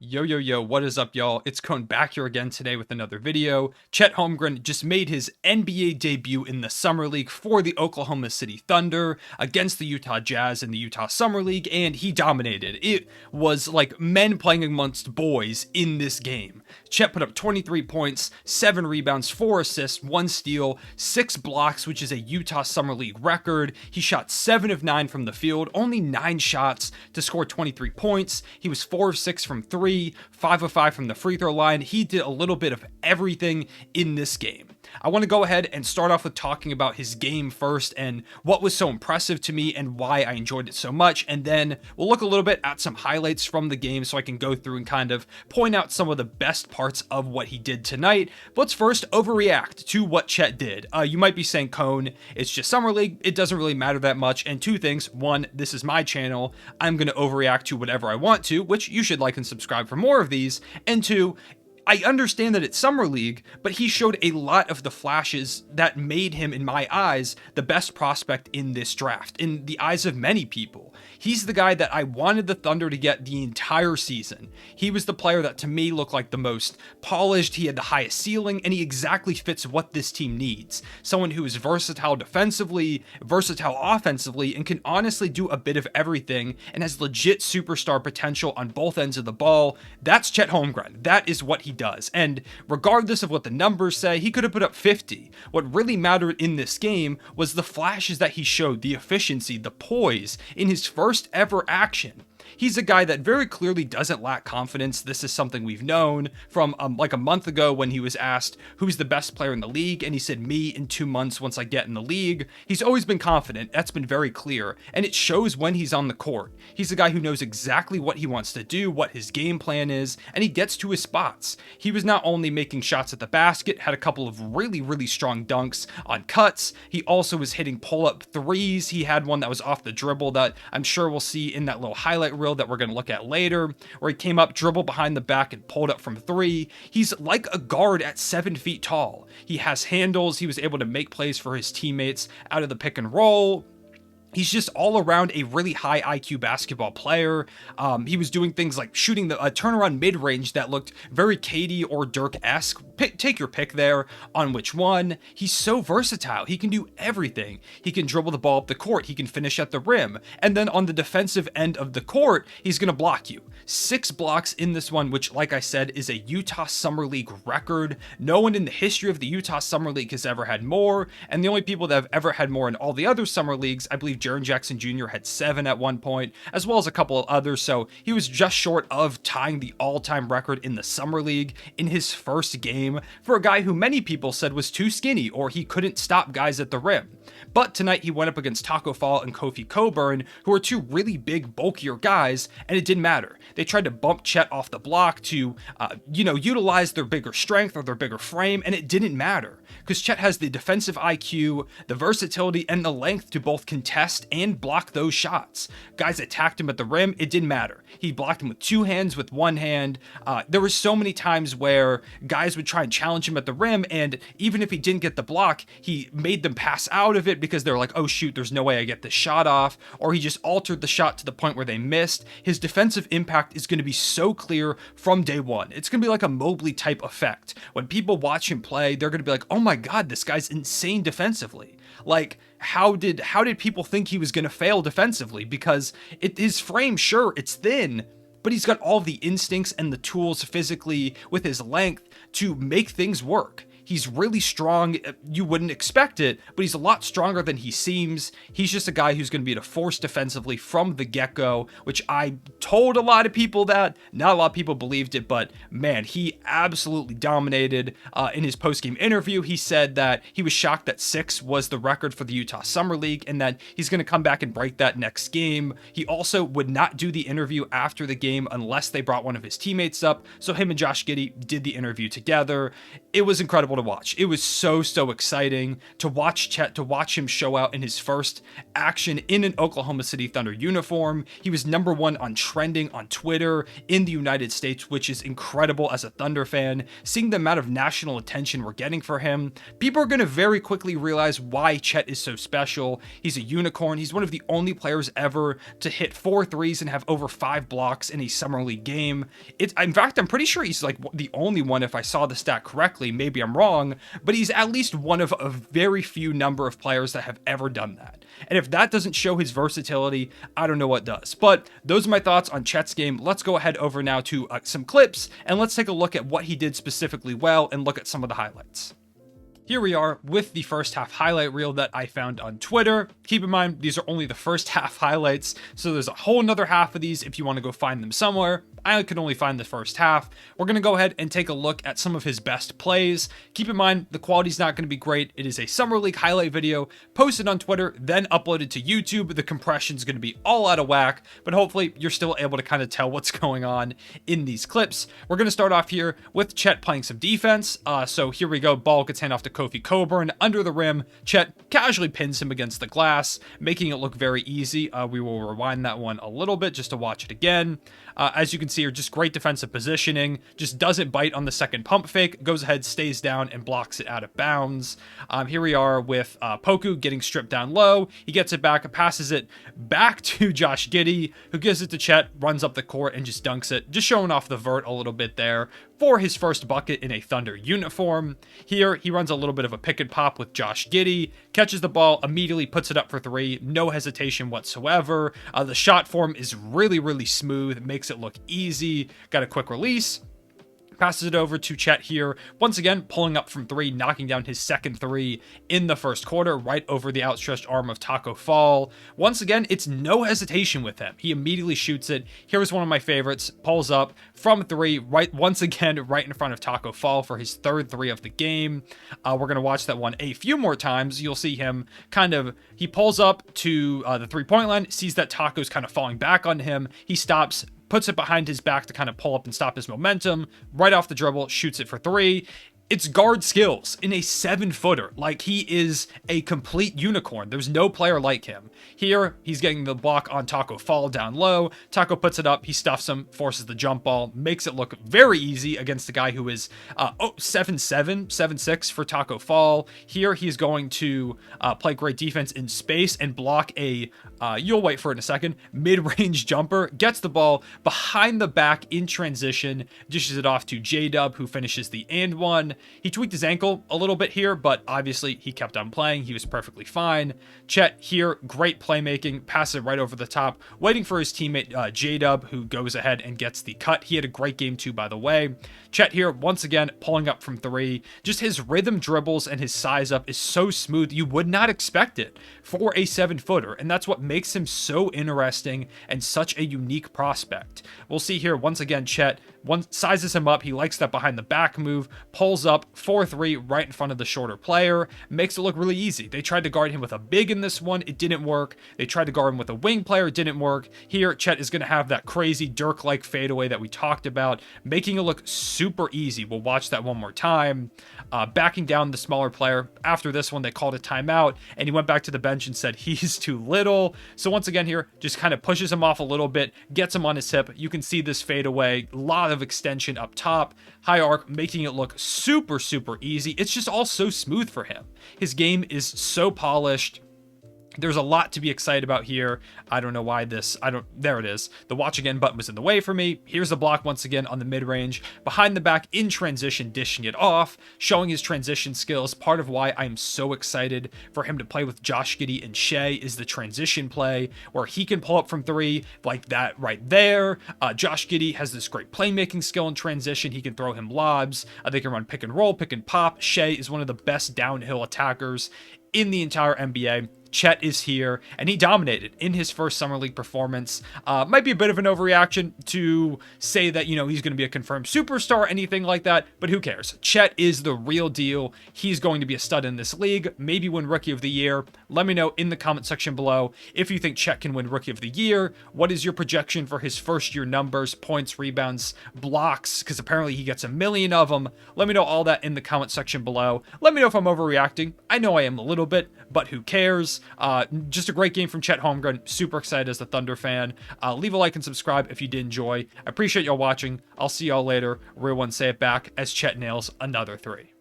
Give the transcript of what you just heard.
Yo, what is up, y'all? It's Cone back here again today with another video. Chet Holmgren just made his NBA debut in the Summer League for the Oklahoma City Thunder against the Utah Jazz in the Utah Summer League, and he dominated. It was like men playing amongst boys in this game. Chet put up 23 points, 7 rebounds, 4 assists, 1 steal, 6 blocks, which is a Utah Summer League record. He shot 7 of 9 from the field, only 9 shots to score 23 points. He was 4 of 6 from 3. 5 of 5 from the free throw line. He did a little bit of everything in this game. I want to go ahead and start off with talking about his game first and what was so impressive to me and why I enjoyed it so much. And then we'll look a little bit at some highlights from the game so I can go through and kind of point out some of the best parts of what he did tonight. But let's first overreact to what Chet did. You might be saying, Cone, it's just Summer League. It doesn't really matter that much. And two things. One, this is my channel. I'm going to overreact to whatever I want to, which you should like and subscribe for more of these. And two, I understand that it's Summer League, but he showed a lot of the flashes that made him, in my eyes, the best prospect in this draft, in the eyes of many people. He's the guy that I wanted the Thunder to get the entire season. He was the player that to me looked like the most polished, he had the highest ceiling, and he exactly fits what this team needs. Someone who is versatile defensively, versatile offensively, and can honestly do a bit of everything, and has legit superstar potential on both ends of the ball. That's Chet Holmgren. That is what he does. And regardless of what the numbers say, he could have put up 50. What really mattered in this game was the flashes that he showed, the efficiency, the poise in his first ever action. He's a guy that very clearly doesn't lack confidence. This is something we've known from like a month ago when he was asked who's the best player in the league, and he said me in 2 months once I get in the league. He's always been confident. That's been very clear, and it shows when he's on the court. He's a guy who knows exactly what he wants to do, what his game plan is, and he gets to his spots. He was not only making shots at the basket, had a couple of really strong dunks on cuts. He also was hitting pull-up threes. He had one that was off the dribble that I'm sure we'll see in that little highlight reel that we're going to look at later, where he came up, dribbled behind the back, and pulled up from 3. He's like a guard at 7 feet tall. He has handles. He was able to make plays for his teammates out of the pick and roll. He's just all around a really high IQ basketball player. He was doing things like shooting a turnaround mid-range that looked very KD or Dirk-esque. Take your pick there on which one. He's so versatile. He can do everything. He can dribble the ball up the court. He can finish at the rim. And then on the defensive end of the court, he's going to block you. 6 blocks in this one, which, like I said, is a Utah Summer League record. No one in the history of the Utah Summer League has ever had more. And the only people that have ever had more in all the other Summer Leagues, I believe Jaren Jackson Jr. had 7 at one point, as well as a couple of others, so he was just short of tying the all-time record in the Summer League in his first game for a guy who many people said was too skinny or he couldn't stop guys at the rim. But tonight he went up against Taco Fall and Kofi Cockburn, who are 2 really big, bulkier guys, and it didn't matter. They tried to bump Chet off the block to, utilize their bigger strength or their bigger frame, and it didn't matter, because Chet has the defensive IQ, the versatility, and the length to both contest and block those shots. Guys attacked him at the rim, it didn't matter. He blocked him with 2 hands, with 1 hand. There were so many times where guys would try and challenge him at the rim, and even if he didn't get the block, he made them pass out of it because they're like, oh shoot, there's no way I get this shot off, or he just altered the shot to the point where they missed. His defensive impact is going to be so clear from day one. It's going to be like a Mobley type effect. When people watch him play, they're going to be like, oh my god, this guy's insane defensively. Like, how did people think he was going to fail defensively? Because his frame, sure, it's thin, but he's got all the instincts and the tools physically with his length to make things work. He's really strong. You wouldn't expect it, but he's a lot stronger than he seems. He's just a guy who's going to be a force defensively from the get-go, which I told a lot of people that. Not a lot of people believed it, but man, he absolutely dominated. In his post-game interview, he said that he was shocked that 6 was the record for the Utah Summer League and that he's going to come back and break that next game. He also would not do the interview after the game unless they brought one of his teammates up, so him and Josh Giddey did the interview together. It was incredible incredible to watch. It was so exciting to watch Chet, to watch him show out in his first action in an Oklahoma City Thunder uniform. He was #1 on trending on Twitter in the United States, which is incredible as a Thunder fan. Seeing the amount of national attention we're getting for him, people are going to very quickly realize why Chet is so special. He's a unicorn. He's one of the only players ever to hit 4 threes and have over 5 blocks in a summer league game. In fact, I'm pretty sure he's like the only one, if I saw the stat correctly. Maybe I'm wrong, but he's at least one of a very few number of players that have ever done that. And if that doesn't show his versatility, I don't know what does. But those are my thoughts on Chet's game. Let's go ahead over now to some clips, and let's take a look at what he did specifically well and look at some of the highlights. Here we are with the first half highlight reel that I found on Twitter. Keep in mind, these are only the first half highlights, so there's a whole nother half of these if you want to go find them somewhere. I could only find the first half. We're going to go ahead and take a look at some of his best plays. Keep in mind, the quality's not going to be great. It is a Summer League highlight video posted on Twitter, then uploaded to YouTube. The compression's going to be all out of whack, but hopefully you're still able to kind of tell what's going on in these clips. We're going to start off here with Chet playing some defense. So here we go. Ball gets handed off to Kofi Coburn under the rim. Chet casually pins him against the glass, making it look very easy. We will rewind that one a little bit just to watch it again. As you can see, just great defensive positioning, just doesn't bite on the second pump fake, goes ahead, stays down, and blocks it out of bounds. Here we are with Poku getting stripped down low. He gets it back, passes it back to Josh Giddey, who gives it to Chet, runs up the court, and just dunks it, just showing off the vert a little bit there for his first bucket in a Thunder uniform. Here, he runs a little bit of a pick and pop with Josh Giddey, catches the ball, immediately puts it up for 3, no hesitation whatsoever. The shot form is really smooth, makes it look easy, got a quick release. Passes it over to Chet here, once again pulling up from 3, knocking down his second 3 in the first quarter, right over the outstretched arm of Taco Fall. Once again, it's no hesitation with him. He immediately shoots it. Here's one of my favorites, pulls up from 3, once again right in front of Taco Fall for his third 3 of the game. We're going to watch that one a few more times. You'll see him he pulls up to the 3-point line, sees that Taco's kind of falling back on him. He stops, puts it behind his back to kind of pull up and stop his momentum. Right off the dribble, shoots it for 3. It's guard skills in a 7-footer. Like, he is a complete unicorn. There's no player like him. Here, he's getting the block on Taco Fall down low. Taco puts it up. He stuffs him, forces the jump ball, makes it look very easy against the guy who is 7'7", 7'6" for Taco Fall. Here, he's going to play great defense in space and block a, you'll wait for it in a second, mid-range jumper. Gets the ball behind the back in transition, dishes it off to J-Dub, who finishes the and one. He tweaked his ankle a little bit here, but obviously he kept on playing. He was perfectly fine. Chet here, great playmaking, passes it right over the top, waiting for his teammate J-Dub, who goes ahead and gets the cut. He had a great game too, by the way. Chet here, once again, pulling up from 3. Just his rhythm dribbles and his size up is so smooth. You would not expect it for a 7-footer, and that's what makes him so interesting and such a unique prospect. We'll see here, once again, Chet sizes him up. He likes that behind the back move, pulls up 4-3 right in front of the shorter player, makes it look really easy. They tried to guard him with a big in this one. It didn't work. They tried to guard him with a wing player. It didn't work. Here, Chet is going to have that crazy Dirk-like fadeaway that we talked about, making it look super easy. We'll watch that one more time. Backing down the smaller player. After this one, they called a timeout, and he went back to the bench and said he's too little. So once again here, just kind of pushes him off a little bit, gets him on his hip. You can see this fadeaway, a lot of extension up top, high arc, making it look super easy. It's just all so smooth for him. His game is so polished. There's a lot to be excited about here. I don't know why there it is. The watch again button was in the way for me. Here's the block once again on the mid-range. Behind the back in transition, dishing it off, showing his transition skills. Part of why I'm so excited for him to play with Josh Giddey and Shea is the transition play, where he can pull up from 3 like that right there. Josh Giddey has this great playmaking skill in transition. He can throw him lobs. They can run pick and roll, pick and pop. Shea is one of the best downhill attackers in the entire NBA. Chet is here, and he dominated in his first Summer League performance. Might be a bit of an overreaction to say that, you know, he's going to be a confirmed superstar or anything like that, but who cares? Chet is the real deal. He's going to be a stud in this league, maybe win Rookie of the Year. Let me know in the comment section below if you think Chet can win Rookie of the Year. What is your projection for his first year numbers, points, rebounds, blocks, because apparently he gets a million of them. Let me know all that in the comment section below. Let me know if I'm overreacting. I know I am a little bit, but who cares? Just a great game from Chet Holmgren. Super excited as a Thunder fan. Leave a like and subscribe if you did enjoy. I appreciate y'all watching. I'll see y'all later. Real one, say it back as Chet nails another 3.